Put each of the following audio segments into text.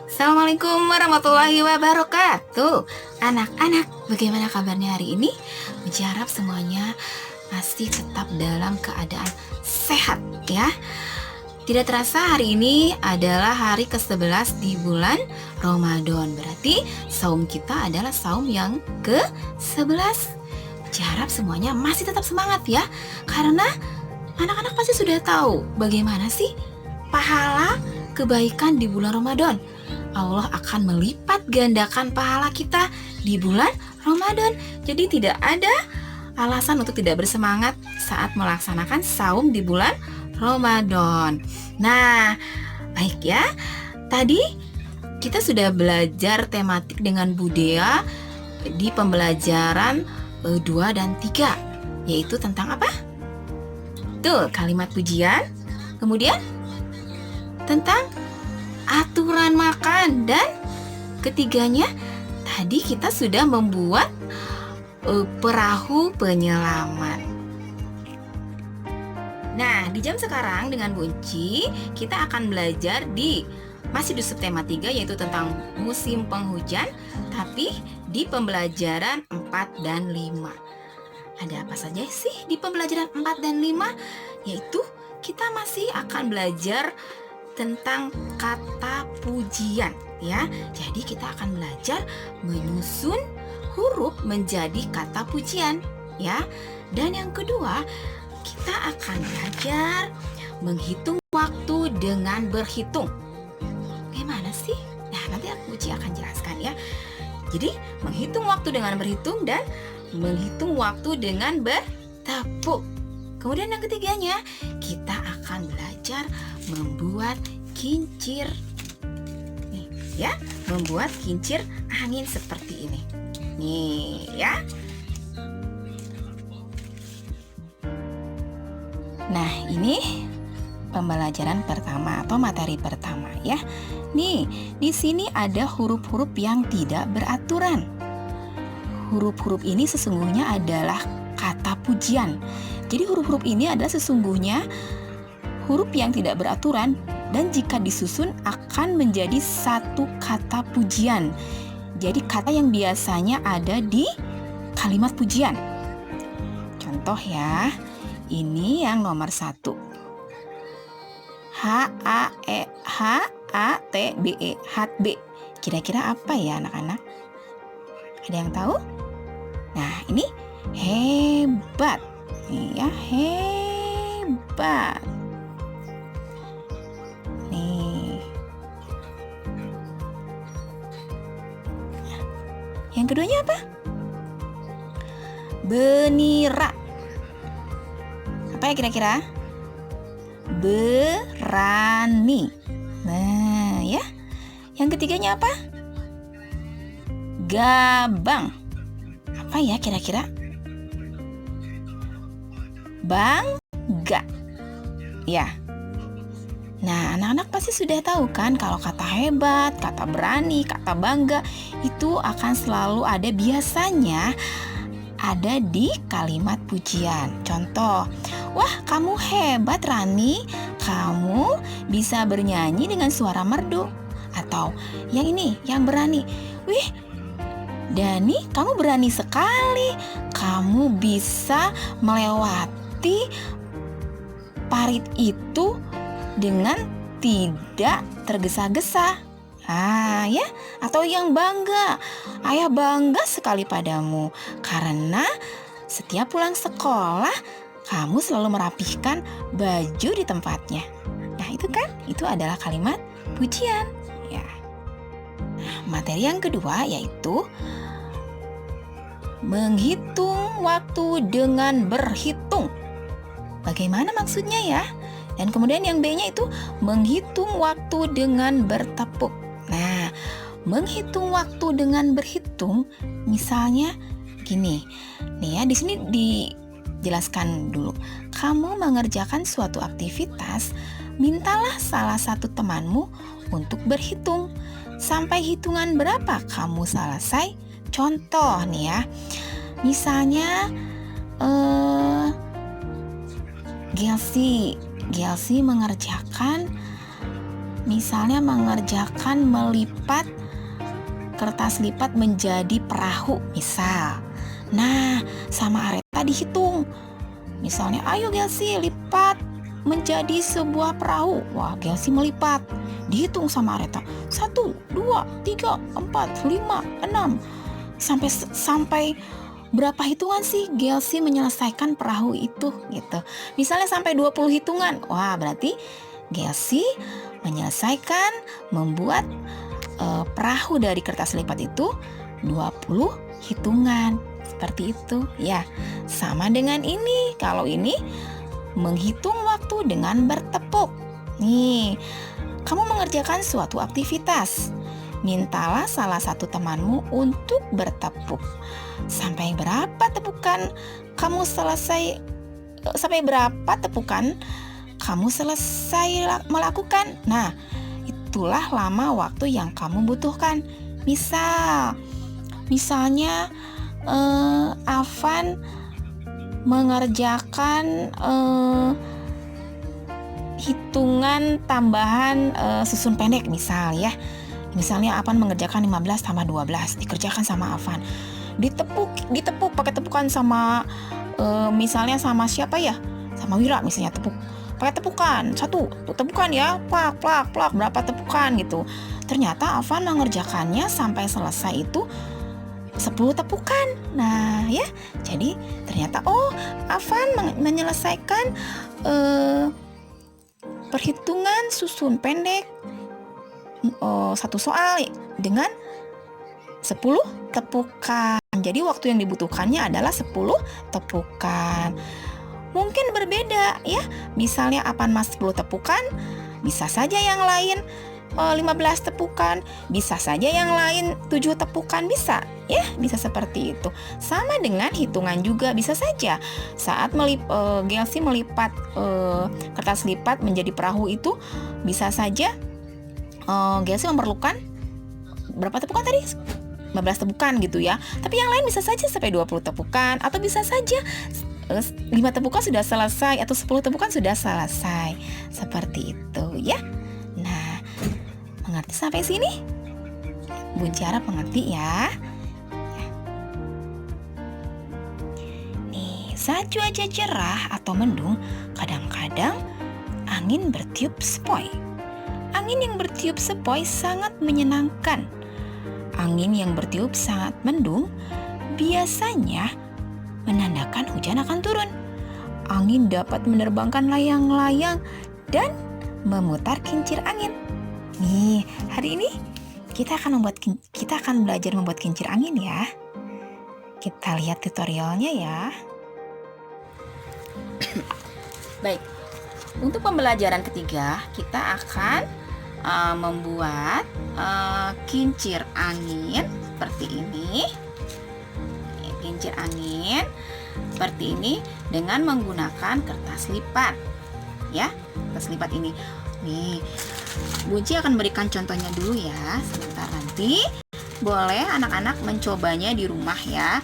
Assalamualaikum warahmatullahi wabarakatuh. Anak-anak, bagaimana kabarnya hari ini? Uji harap semuanya masih tetap dalam keadaan sehat ya. Tidak terasa hari ini adalah hari ke-11 di bulan Ramadan. Berarti saum kita adalah saum yang ke-11. Uji harap semuanya masih tetap semangat ya. Karena anak-anak pasti sudah tahu bagaimana sih pahala kebaikan di bulan Ramadan. Allah akan melipat gandakan pahala kita di bulan Ramadan. Jadi tidak ada alasan untuk tidak bersemangat saat melaksanakan saum di bulan Ramadan. Nah, baik ya. Tadi kita sudah belajar tematik dengan budaya di pembelajaran 2 dan 3, yaitu tentang apa? Tuh, kalimat pujian. Kemudian tentang aturan makan, dan ketiganya tadi kita sudah membuat perahu penyelamat. Nah, di jam sekarang dengan Bunci kita akan belajar masih di subtema 3, yaitu tentang musim penghujan, tapi di pembelajaran 4 dan 5. Ada apa saja sih di pembelajaran 4 dan 5? Yaitu kita masih akan belajar tentang kata pujian ya. Jadi kita akan belajar menyusun huruf menjadi kata pujian ya. Dan yang kedua, kita akan belajar menghitung waktu dengan berhitung. Gimana sih? Nah, nanti Uci akan jelaskan ya. Jadi, menghitung waktu dengan berhitung dan menghitung waktu dengan bertepuk. Kemudian yang ketiganya, kita akan belajar membuat kincir. Nih, ya, membuat kincir angin seperti ini. Nih, ya. Nah, ini pembelajaran pertama atau materi pertama ya. Nih, di sini ada huruf-huruf yang tidak beraturan. Huruf-huruf ini sesungguhnya adalah kata pujian. Jadi huruf-huruf ini adalah sesungguhnya huruf yang tidak beraturan, dan jika disusun akan menjadi satu kata pujian. Jadi kata yang biasanya ada di kalimat pujian. Contoh ya, ini yang nomor 1. H-A-T-B-E, hatbe. Kira-kira apa ya anak-anak? Ada yang tahu? Nah, ini hebat. Ya, hebat. Nih. Yang keduanya apa? Benira. Apa ya kira-kira? Berani. Nah, ya. Yang ketiganya apa? Gabang. Apa ya kira-kira? Bangga. Ya. Nah, anak-anak pasti sudah tahu kan kalau kata hebat, kata berani, kata bangga itu akan selalu ada, biasanya ada di kalimat pujian. Contoh, wah kamu hebat Rani, kamu bisa bernyanyi dengan suara merdu. Atau yang ini, yang berani, wih Dani kamu berani sekali, kamu bisa melewati parit itu dengan tidak tergesa-gesa. Ah ya, atau yang bangga, ayah bangga sekali padamu karena setiap pulang sekolah kamu selalu merapihkan baju di tempatnya. Nah itu kan, itu adalah kalimat pujian ya. Nah, materi yang kedua yaitu menghitung waktu dengan berhitung. Bagaimana maksudnya ya? Dan kemudian yang B-nya itu menghitung waktu dengan bertepuk. Nah, menghitung waktu dengan berhitung, misalnya gini. Nih ya, di sini dijelaskan dulu. Kamu mengerjakan suatu aktivitas, mintalah salah satu temanmu untuk berhitung. Sampai hitungan berapa kamu selesai? Contoh nih ya. Misalnya Gelsi mengerjakan Misalnya mengerjakan melipat kertas lipat menjadi perahu, misal. Nah, sama Areta dihitung. Misalnya, ayo Gelsi lipat menjadi sebuah perahu. Wah, Gelsi melipat. Dihitung sama Areta. 1, 2, 3, 4, 5, 6. Sampai berapa hitungan sih Gelsi menyelesaikan perahu itu gitu. Misalnya sampai 20 hitungan. Wah, berarti Gelsi menyelesaikan membuat perahu dari kertas lipat itu 20 hitungan. Seperti itu ya. Sama dengan ini. Kalau ini menghitung waktu dengan bertepuk. Nih, kamu mengerjakan suatu aktivitas. Mintalah salah satu temanmu untuk bertepuk. Sampai berapa tepukan kamu selesai melakukan? Nah, itulah lama waktu yang kamu butuhkan. Misalnya Afan mengerjakan hitungan tambahan susun pendek misalnya Afan mengerjakan 15 tambah 12 dikerjakan sama Afan. Ditepuk pakai tepukan sama misalnya sama siapa ya? Sama Wira misalnya, pakai tepukan. 1 tepukan ya, plak berapa tepukan gitu. Ternyata Afan mengerjakannya sampai selesai itu 10 tepukan. Nah ya, jadi ternyata Afan menyelesaikan perhitungan susun pendek satu soal dengan 10 tepukan. Jadi waktu yang dibutuhkannya adalah 10 tepukan. Mungkin berbeda ya. Misalnya Afan mas 10 tepukan, bisa saja yang lain 15 tepukan, bisa saja yang lain 7 tepukan, bisa ya, bisa seperti itu. Sama dengan hitungan juga, bisa saja saat Gelsi melipat kertas lipat menjadi perahu itu, bisa saja Gelsi memerlukan berapa tepukan tadi? 15 tepukan gitu ya. Tapi yang lain bisa saja sampai 20 tepukan, atau bisa saja 5 tepukan sudah selesai, atau 10 tepukan sudah selesai. Seperti itu ya. Nah, mengerti sampai sini? Bunci harap mengerti ya. Nih, saat cuaca cerah atau mendung, kadang-kadang angin bertiup sepoi. Angin yang bertiup sepoi sangat menyenangkan. Angin yang bertiup sangat mendung biasanya menandakan hujan akan turun. Angin dapat menerbangkan layang-layang dan memutar kincir angin. Nih, hari ini kita akan belajar membuat kincir angin ya. Kita lihat tutorialnya ya. Baik. Untuk pembelajaran ketiga, kita akan membuat kincir angin seperti ini. Kincir angin seperti ini dengan menggunakan kertas lipat. Ya, kertas lipat ini. Nih, Bunci akan berikan contohnya dulu ya. Sebentar, nanti boleh anak-anak mencobanya di rumah ya.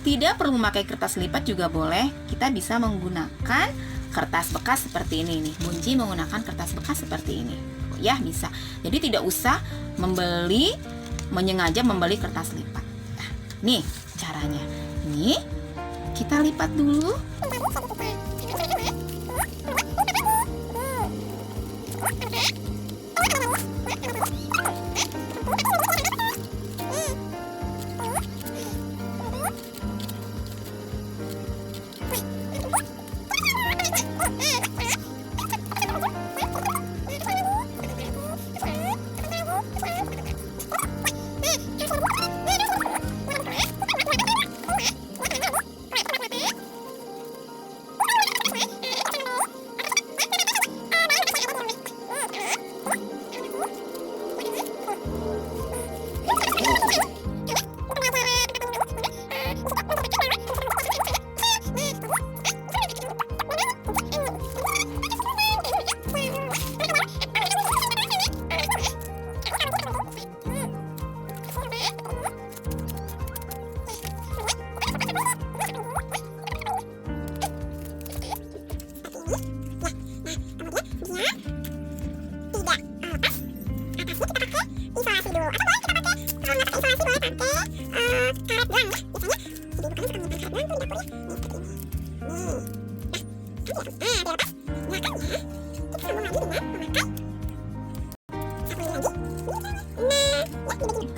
Tidak perlu memakai kertas lipat juga boleh. Kita bisa menggunakan kertas bekas seperti ini nih. Bunci menggunakan kertas bekas seperti ini. Ya, bisa. Jadi tidak usah menyengaja membeli kertas lipat. Nah, nih caranya. Ini kita lipat dulu.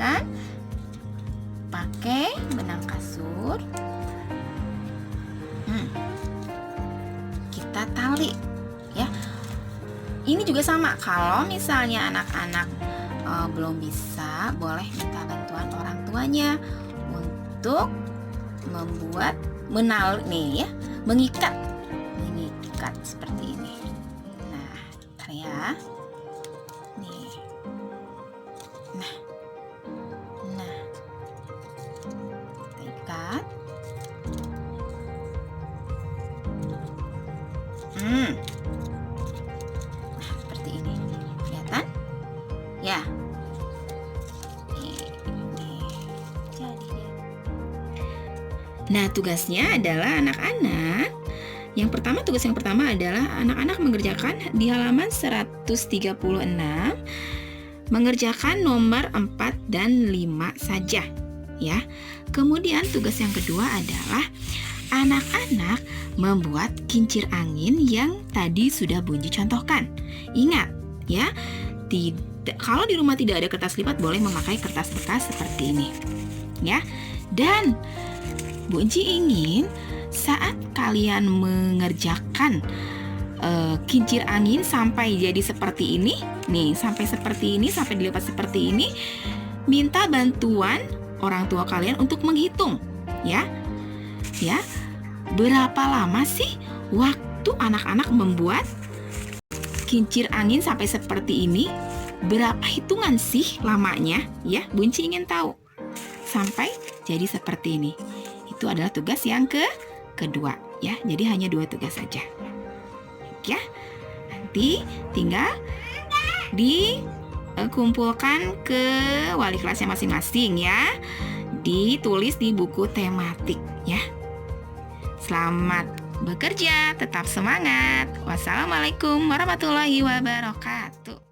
Kan pakai benang kasur, kita tali ya. Ini juga sama, kalau misalnya anak-anak belum bisa, boleh minta bantuan orang tuanya untuk membuat nih ya, mengikat seperti ini. Nah, bentar ya. Nih. Nah, kita ikat. Nah, seperti ini. Kelihatan? Ya. Jadi deh. Nah, tugasnya adalah anak-anak. Tugas yang pertama adalah anak-anak mengerjakan di halaman 136, mengerjakan nomor 4 dan 5 saja ya. Kemudian tugas yang kedua adalah anak-anak membuat kincir angin yang tadi sudah Bunji contohkan. Ingat ya, kalau di rumah tidak ada kertas lipat, boleh memakai kertas bekas seperti ini ya. Dan Bunji ingin saat kalian mengerjakan kincir angin sampai jadi seperti ini, sampai dilipat seperti ini, minta bantuan orang tua kalian untuk menghitung ya. Berapa lama sih waktu anak-anak membuat kincir angin sampai seperti ini? Berapa hitungan sih lamanya ya? Bunci ingin tahu. Sampai jadi seperti ini. Itu adalah tugas yang kedua ya. Jadi hanya 2 tugas saja ya. Nanti tinggal dikumpulkan ke wali kelasnya masing-masing ya, ditulis di buku tematik ya. Selamat bekerja, tetap semangat. Wassalamualaikum warahmatullahi wabarakatuh.